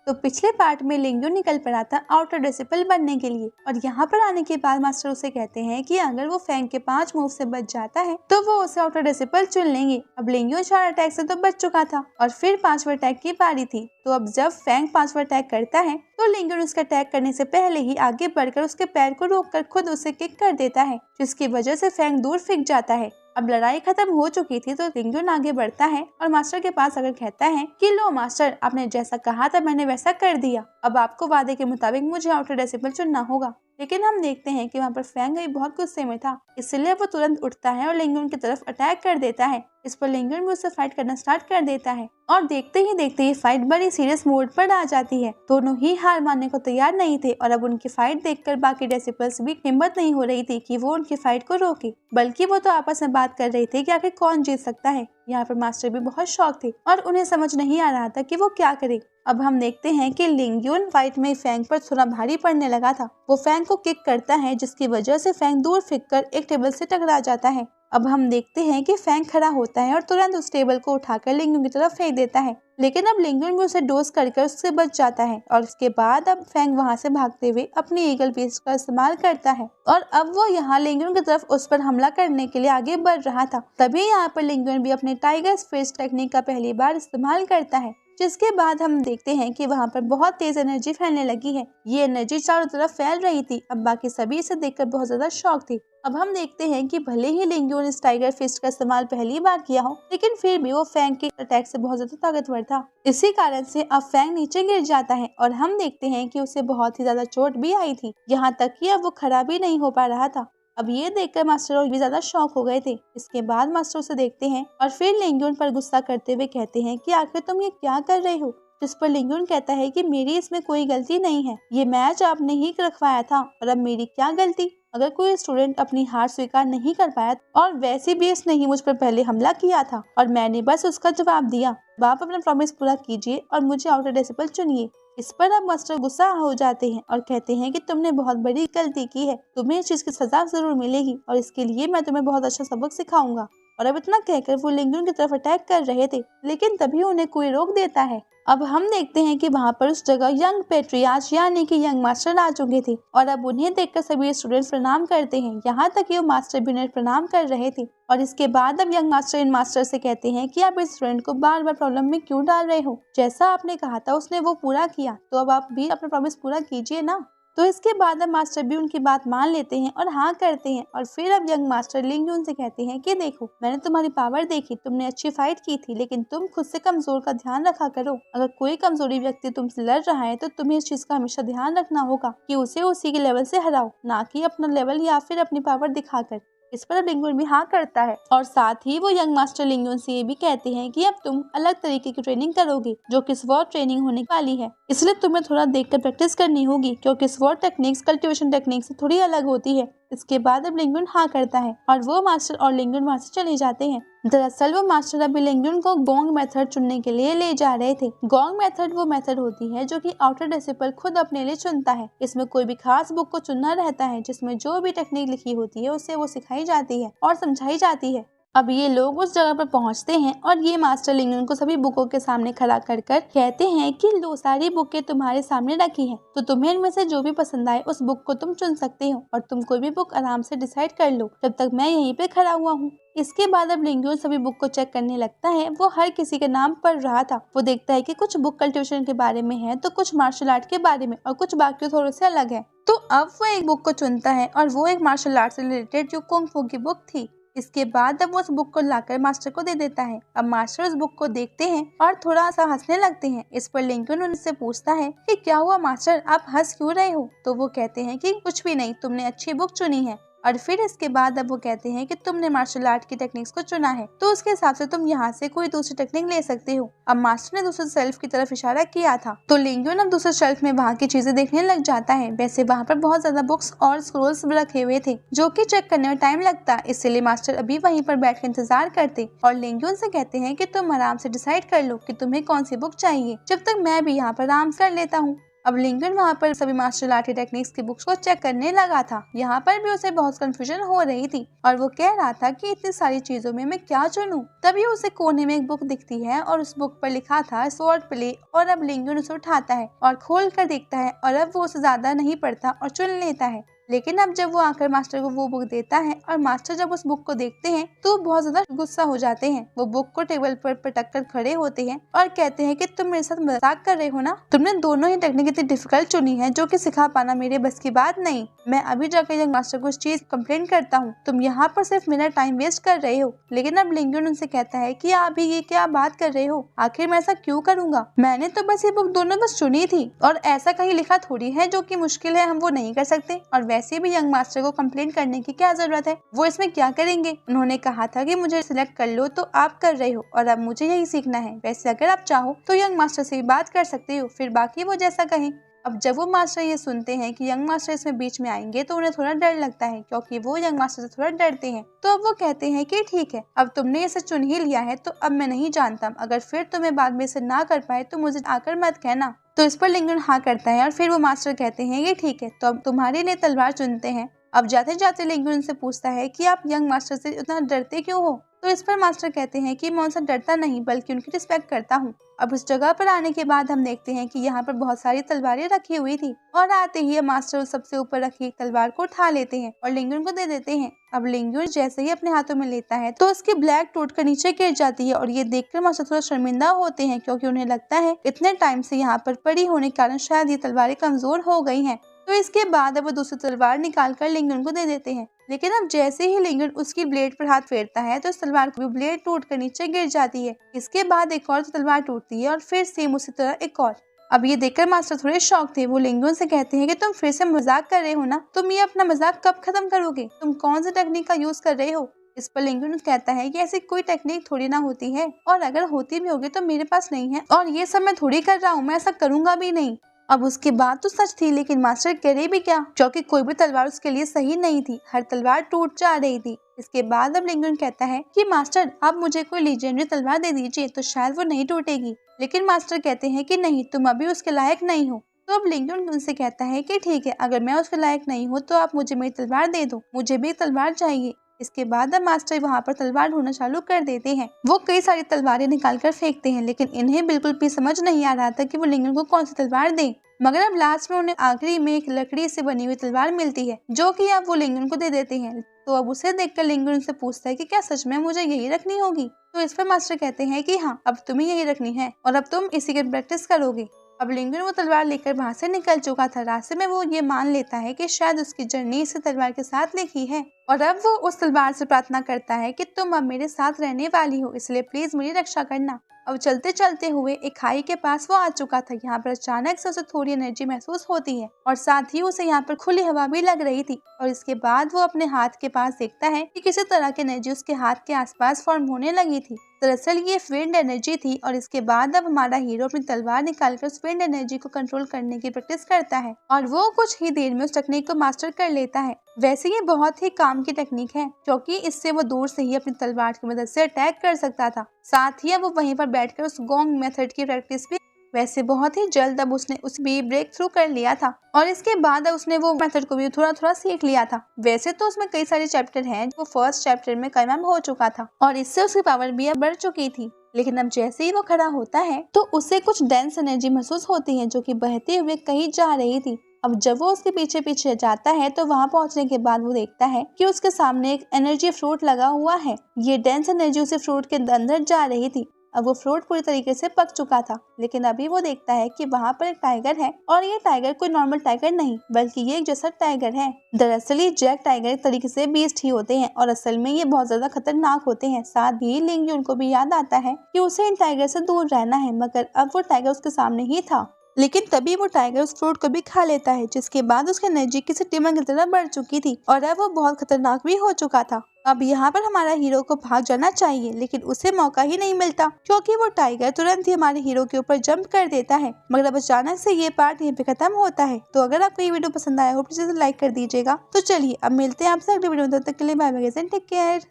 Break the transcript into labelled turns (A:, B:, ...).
A: तो पिछले पार्ट में लिंगयून निकल पड़ा था आउटर डिसिपल बनने के लिए और यहाँ पर आने के बाद मास्टर उसे कहते हैं कि अगर वो फैंग के 5 मूव से बच जाता है तो वो उसे आउटर डिसिपल चुन लेंगे। अब लिंगयून 4 अटैक से तो बच चुका था और फिर 5वें अटैक की बारी थी। तो अब जब फैंग 5वां अटैक करता है तो लिंगयून उसका अटैक करने से पहले ही आगे बढ़कर उसके पैर को रोककर खुद उसे किक कर देता है, जिसकी वजह से फैंग दूर फेंक जाता है। अब लड़ाई खत्म हो चुकी थी तो लिंगयून आगे बढ़ता है और मास्टर के पास आकर कहता है कि लो मास्टर, आपने जैसा कहा था मैंने वैसा कर दिया। अब आपको वादे के मुताबिक मुझे आउटर डिसिपल चुनना होगा। लेकिन हम देखते हैं कि वहाँ पर फैंग अभी बहुत गुस्से में था, इसलिए वो तुरंत उठता है और लिंगयून की तरफ अटैक कर देता है। इस पर लिंगयून भी उससे फाइट करना स्टार्ट कर देता है और देखते ही ये फाइट बड़ी सीरियस मोड पर आ जाती है। दोनों ही हार मानने को तैयार नहीं थे और अब उनकी फाइट देखकर बाकी डिसिपल्स भी हिम्मत नहीं हो रही थी कि वो उनकी फाइट को रोके, बल्कि वो तो आपस में बात कर रहे थे कि आखिर कौन जीत सकता है। यहाँ पर मास्टर भी बहुत शॉक थे और उन्हें समझ नहीं आ रहा था कि वो क्या करे। अब हम देखते हैं कि लिंगयून फाइट में फैंग पर थोड़ा भारी पड़ने लगा था। वो फैंग को किक करता है, जिसकी वजह से फैंग दूर फेंककर एक टेबल से टकरा जाता है। अब हम देखते हैं कि फैंग खड़ा होता है और तुरंत उस टेबल को उठाकर लिंगयून की तरफ फेंक देता है, लेकिन अब लिंगयून भी उसे डोज कर उससे बच जाता है और उसके बाद अब फैंग वहां से भागते हुए अपनी ईगल फिस्ट का इस्तेमाल करता है और अब वो यहाँ लिंगयून की तरफ उस पर हमला करने के लिए आगे बढ़ रहा था। तभी यहाँ पर लिंगयून भी अपने टाइगर फिस्ट टेक्निक का पहली बार इस्तेमाल करता है, जिसके बाद हम देखते हैं कि वहाँ पर बहुत तेज एनर्जी फैलने लगी है। ये एनर्जी चारों तरफ फैल रही थी। अब बाकी सभी इसे देखकर बहुत ज्यादा शॉक थे। अब हम देखते हैं कि भले ही लिंगयून इस टाइगर फिस्ट का इस्तेमाल पहली बार किया हो, लेकिन फिर भी वो फैंग के अटैक से बहुत ज्यादा ताकतवर था। इसी कारण से अब फैंग नीचे गिर जाता है और हम देखते हैं कि उसे बहुत ही ज्यादा चोट भी आई थी, यहाँ तक कि अब वो खड़ा भी नहीं हो पा रहा था। अब ये देखकर मास्टर और भी ज्यादा शॉक हो गए थे। इसके बाद मास्टर उसे देखते हैं और फिर लिंगयून पर गुस्सा करते हुए कहते हैं कि आखिर तुम ये क्या कर रहे हो, जिस पर लिंगयून कहता है कि मेरी इसमें कोई गलती नहीं है, ये मैच आपने ही रखवाया था और अब मेरी क्या गलती। अगर कोई स्टूडेंट अपनी हार स्वीकार नहीं कर पाया और वैसे भी इसने ही मुझ पर पहले हमला किया था और मैंने बस उसका जवाब दिया, आप अपना प्रॉमिस पूरा कीजिए और मुझे आउटर डिसिपल चुनिए। इस पर अब मास्टर गुस्सा हो जाते हैं और कहते हैं कि तुमने बहुत बड़ी गलती की है, तुम्हें इस चीज की सजा जरूर मिलेगी और इसके लिए मैं तुम्हें बहुत अच्छा सबक सिखाऊंगा। और अब इतना कहकर वो लिंगयून की तरफ अटैक कर रहे थे, लेकिन तभी उन्हें कोई रोक देता है। अब हम देखते हैं कि वहाँ पर उस जगह यंग पेट्रियार्च यानी कि यंग मास्टर आ चुके थे और अब उन्हें देखकर सभी स्टूडेंट्स प्रणाम करते हैं, यहाँ तक कि वो मास्टर भी उन्हें प्रणाम कर रहे थे। और इसके बाद अब यंग मास्टर इन मास्टर से कहते हैं कि आप इस स्टूडेंट को बार बार प्रॉब्लम में क्यों डाल रहे हो, जैसा आपने कहा था उसने वो पूरा किया, तो अब आप भी अपना प्रॉमिस पूरा कीजिए ना। तो इसके बाद अब मास्टर भी उनकी बात मान लेते हैं और हाँ करते हैं और फिर अब यंग मास्टर लिंगयून से कहते हैं कि देखो, मैंने तुम्हारी पावर देखी, तुमने अच्छी फाइट की थी, लेकिन तुम खुद से कमजोर का ध्यान रखा करो। अगर कोई कमजोरी व्यक्ति तुमसे लड़ रहा है तो तुम्हें इस चीज का हमेशा ध्यान रखना होगा कि उसे उसी के लेवल से हराओ, ना कि अपना लेवल या फिर अपनी पावर दिखाकर। इस पर अब लिंगयून भी हाँ करता है और साथ ही वो यंग मास्टर लिंगयून से ये भी कहते हैं कि अब तुम अलग तरीके की ट्रेनिंग करोगे, जो कि स्वॉर्ड ट्रेनिंग होने वाली है, इसलिए तुम्हें थोड़ा देखकर प्रैक्टिस करनी होगी, क्योंकि स्वॉर्ड टेक्निक्स कल्टीवेशन टेक्निक से थोड़ी अलग होती है। इसके बाद अब लिंगयून हाँ करता है और वो मास्टर और लिंगयून वहाँ से चले जाते हैं। दरअसल वो मास्टर अभी लिंगयून को गोंग मेथड चुनने के लिए ले जा रहे थे। गोंग मेथड वो मेथड होती है जो कि आउटर डिसिपल खुद अपने लिए चुनता है। इसमें कोई भी खास बुक को चुनना रहता है, जिसमें जो भी टेक्निक लिखी होती है उसे वो सिखाई जाती है और समझाई जाती है। अब ये लोग उस जगह पर पहुंचते हैं और ये मास्टर लिंगयून को सभी बुकों के सामने खड़ा कर कहते हैं कि लो, सारी बुकें तुम्हारे सामने रखी हैं, तो तुम्हें इनमें से जो भी पसंद आए उस बुक को तुम चुन सकते हो और तुम कोई भी बुक आराम से डिसाइड कर लो जब तक मैं यहीं पे खड़ा हुआ हूँ। इसके बाद अब लिंगयून सभी बुक को चेक करने लगता है। वो हर किसी के नाम पढ़ रहा था। वो देखता है कि कुछ बुक कल्टीवेशन के बारे में है, तो कुछ मार्शल आर्ट के बारे में और कुछ बाकी थोड़े से अलग है। तो अब वो एक बुक को चुनता है और वो एक मार्शल आर्ट से रिलेटेड जो कुंग फू की बुक थी। इसके बाद अब वो उस बुक को लाकर मास्टर को दे देता है। अब मास्टर उस बुक को देखते हैं और थोड़ा सा हंसने लगते हैं। इस पर लिंकन उनसे पूछता है कि क्या हुआ मास्टर, आप हंस क्यों रहे हो? तो वो कहते हैं कि कुछ भी नहीं, तुमने अच्छी बुक चुनी है। और फिर इसके बाद अब वो कहते हैं कि तुमने मार्शल आर्ट की टेक्निक्स को चुना है, तो उसके हिसाब से तुम यहाँ से कोई दूसरी टेक्निक ले सकते हो। अब मास्टर ने दूसरे शेल्फ की तरफ इशारा किया था, तो लिंगयून अब दूसरे शेल्फ में वहाँ की चीजें देखने लग जाता है। वैसे वहाँ पर बहुत ज्यादा बुक्स और स्क्रोल्स रखे हुए थे, जो कि चेक करने में टाइम लगता, इसलिए मास्टर अभी वहीं पर बैठ कर इंतजार करते और लिंगयून से कहते हैं कि तुम आराम से डिसाइड कर लो कि तुम्हें कौन सी बुक चाहिए, जब तक मैं भी यहाँ पर आराम कर लेता हूँ। अब लिंकन वहाँ पर सभी मार्शल आर्ट टेक्निक्स की बुक्स को चेक करने लगा था। यहाँ पर भी उसे बहुत कंफ्यूजन हो रही थी और वो कह रहा था कि इतनी सारी चीजों में मैं क्या चुनूं। तभी उसे कोने में एक बुक दिखती है और उस बुक पर लिखा था स्वॉर्ड प्ले। और अब लिंकन उसे उठाता है और खोल कर देखता है और अब वो उसे ज्यादा नहीं पढ़ता और चुन लेता है। लेकिन अब जब वो आकर मास्टर को वो बुक देता है और मास्टर जब उस बुक को देखते हैं तो बहुत ज्यादा गुस्सा हो जाते हैं। वो बुक को टेबल पर पटक कर खड़े होते हैं और कहते हैं कि तुम मेरे साथ मजाक कर रहे हो ना। तुमने दोनों ही टेक्निक इतनी डिफिकल्ट चुनी है जो कि सिखा पाना मेरे बस की बात नहीं। मैं अभी जाकर यंग मास्टर को इस चीज कंप्लेन करता हूँ। तुम यहाँ पर सिर्फ मेरा टाइम वेस्ट कर रहे हो। लेकिन अब लिंकन उनसे कहता है कि आप भी ये क्या बात कर रहे हो, आखिर मैं ऐसा क्यों करूंगा। मैंने तो बस ये बुक दोनों बस चुनी थी और ऐसा कहीं लिखा थोड़ी है जो कि मुश्किल है हम वो नहीं कर सकते। और वैसे भी यंग मास्टर को कंप्लेंट करने की क्या जरूरत है, वो इसमें क्या करेंगे। उन्होंने कहा था कि मुझे सिलेक्ट कर लो तो आप कर रहे हो और अब मुझे यही सीखना है। वैसे अगर आप चाहो तो यंग मास्टर से भी बात कर सकते हो, फिर बाकी वो जैसा कहें। अब जब वो मास्टर ये सुनते हैं कि यंग मास्टर इसमें बीच में आएंगे तो उन्हें थोड़ा डर लगता है क्योंकि वो यंग मास्टर से थोड़ा डरते हैं। तो अब वो कहते हैं कि ठीक है, अब तुमने इसे चुन ही लिया है तो अब मैं नहीं जानता, अगर फिर तुम्हें बाद में इसे ना कर पाए तो मुझे आकर मत कहना। तो इस पर लिंकन हाँ करता है और फिर वो मास्टर कहते हैं कि ठीक है, तो अब तुम्हारे लिए तलवार चुनते हैं। अब जाते जाते लिंकन उनसे पूछता है कि आप यंग मास्टर से इतना डरते क्यों हो। तो इस पर मास्टर कहते हैं कि मैं उनसे डरता नहीं बल्कि उनकी रिस्पेक्ट करता हूँ। अब उस जगह पर आने के बाद हम देखते हैं कि यहाँ पर बहुत सारी तलवारें रखी हुई थी और आते ही मास्टर सबसे ऊपर रखी एक तलवार को उठा लेते हैं और लिंकन को दे देते हैं। अब लिंकन जैसे ही अपने हाथों में लेता है तो उसकी ब्लैक टूट कर नीचे गिर जाती है और ये देखकर मास्टर थोड़ा शर्मिंदा होते हैं क्योंकि उन्हें लगता है इतने टाइम से यहाँ पर पड़ी होने के कारण शायद ये तलवारें कमजोर हो गई हैं। तो इसके बाद अब वो दूसरी तलवार निकाल कर लिंकन को दे देते हैं। लेकिन अब जैसे ही लिंकन उसकी ब्लेड पर हाथ फेरता है तो इस तलवार की ब्लेड टूट कर नीचे गिर जाती है। इसके बाद एक और तलवार टूटती है और फिर सेम उसी तरह एक और। अब ये देखकर मास्टर थोड़े शॉक थे। वो लिंकन से कहते हैं कि तुम फिर से मजाक कर रहे हो ना, तुम ये अपना मजाक कब खत्म करोगे, तुम कौन सी टेक्निक का यूज कर रहे हो। इस पर लिंकन कहता है कि ऐसी कोई टेक्निक थोड़ी ना होती है और अगर होती भी होगी तो मेरे पास नहीं है और ये सब मैं थोड़ी कर रहा हूँ, मैं ऐसा करूंगा भी नहीं। अब उसकी बात तो सच थी लेकिन मास्टर करे भी क्या, क्योंकि कोई भी तलवार उसके लिए सही नहीं थी, हर तलवार टूट जा रही थी। इसके बाद अब लिंकन कहता है कि मास्टर आप मुझे कोई लीजेंडरी तलवार दे दीजिए तो शायद वो नहीं टूटेगी। लेकिन मास्टर कहते हैं कि नहीं, तुम अभी उसके लायक नहीं हो। तो अब लिंकन उनसे कहता है कि ठीक है, अगर मैं उसके लायक नहीं हूँ तो आप मुझे मेरी तलवार दे दो, मुझे भी तलवार चाहिए। इसके बाद अब मास्टर वहाँ पर तलवार ढूंढना चालू कर देते हैं। वो कई सारी तलवारें निकाल कर फेंकते हैं लेकिन इन्हें बिल्कुल भी समझ नहीं आ रहा था कि वो लिंकन को कौन सी तलवार दें। मगर अब लास्ट में उन्हें आखिरी में एक लकड़ी से बनी हुई तलवार मिलती है जो कि अब वो लिंकन को दे देते हैं। तो अब उसे देखकर लिंकन उनसे पूछता है कि क्या सच में मुझे यही रखनी होगी। तो इस पर मास्टर कहते हैं कि हाँ, अब तुम्हें यही रखनी है और अब तुम इसी की प्रैक्टिस करोगे। अब लिंकन वो तलवार लेकर वहाँ से निकल चुका था। रास्ते में वो ये मान लेता है कि शायद उसकी जर्नी इस तलवार के साथ लिखी है और अब वो उस तलवार से प्रार्थना करता है कि तुम अब मेरे साथ रहने वाली हो, इसलिए प्लीज मेरी रक्षा करना। अब चलते चलते हुए एक खाई के पास वो आ चुका था। यहाँ पर अचानक से उसे थोड़ी एनर्जी महसूस होती है और साथ ही उसे यहाँ पर खुली हवा भी लग रही थी। और इसके बाद वो अपने हाथ के पास देखता है कि किसी तरह की एनर्जी उसके हाथ के आसपास फॉर्म होने लगी थी। दरअसल ये विंड एनर्जी थी। और इसके बाद अब हमारा हीरो अपनी तलवार निकालकर उस विंड एनर्जी को कंट्रोल करने की प्रैक्टिस करता है और वो कुछ ही देर में उस टेक्निक को मास्टर कर लेता है। वैसे ये बहुत ही काम की टेक्निक है क्योंकि इससे वो दूर से ही अपनी तलवार की मदद से अटैक कर सकता था। साथ ही अब वो वहीं पर बैठकर उस गोंग मेथड की प्रैक्टिस भी वैसे बहुत ही जल्द अब उसने उस भी ब्रेक थ्रू कर लिया था और इसके बाद उसने वो मेथड को भी थोड़ा थोड़ा सीख लिया था। वैसे तो उसमें कई सारे चैप्टर हैं जो फर्स्ट चैप्टर में कन्फर्म हो चुका था और इससे उसकी पावर भी अब बढ़ चुकी थी। लेकिन अब जैसे ही वो खड़ा होता है तो उसे कुछ डेंस एनर्जी महसूस होती है जो कि बहते हुए कहीं जा रही थी। अब जब वो उसके पीछे पीछे जाता है तो वहां पहुंचने के बाद वो देखता है कि उसके सामने एक एनर्जी फ्रूट लगा हुआ है। ये डेंस एनर्जी उसे फ्रूट के अंदर जा रही थी। अब वो फ्रूट पूरी तरीके से पक चुका था लेकिन अभी वो देखता है कि वहाँ पर एक टाइगर है और ये टाइगर कोई नॉर्मल टाइगर नहीं बल्कि ये एक जैसा टाइगर है। दरअसल ये जैक टाइगर एक तरीके से बीस्ट ही होते हैं और असल में ये बहुत ज्यादा खतरनाक होते हैं। साथ ही लिंग उनको भी याद आता है कि उसे इन टाइगर से दूर रहना है, मगर अब वो टाइगर उसके सामने ही था। लेकिन तभी वो टाइगर उस फ्रूट को भी खा लेता है जिसके बाद उसकी एनर्जी किसी टिमर की तरह बढ़ चुकी थी और अब वो बहुत खतरनाक भी हो चुका था। अब यहाँ पर हमारा हीरो को भाग जाना चाहिए लेकिन उसे मौका ही नहीं मिलता क्योंकि वो टाइगर तुरंत ही हमारे हीरो के ऊपर जंप कर देता है। मगर अब अचानक से ये पार्ट यहीं पे खत्म होता है। तो अगर आपको ये वीडियो पसंद आया हो प्लीज लाइक कर दीजिएगा। तो चलिए अब मिलते हैं आपसे अगले वीडियो में, तब तक के लिए बाय बाय, टेक केयर।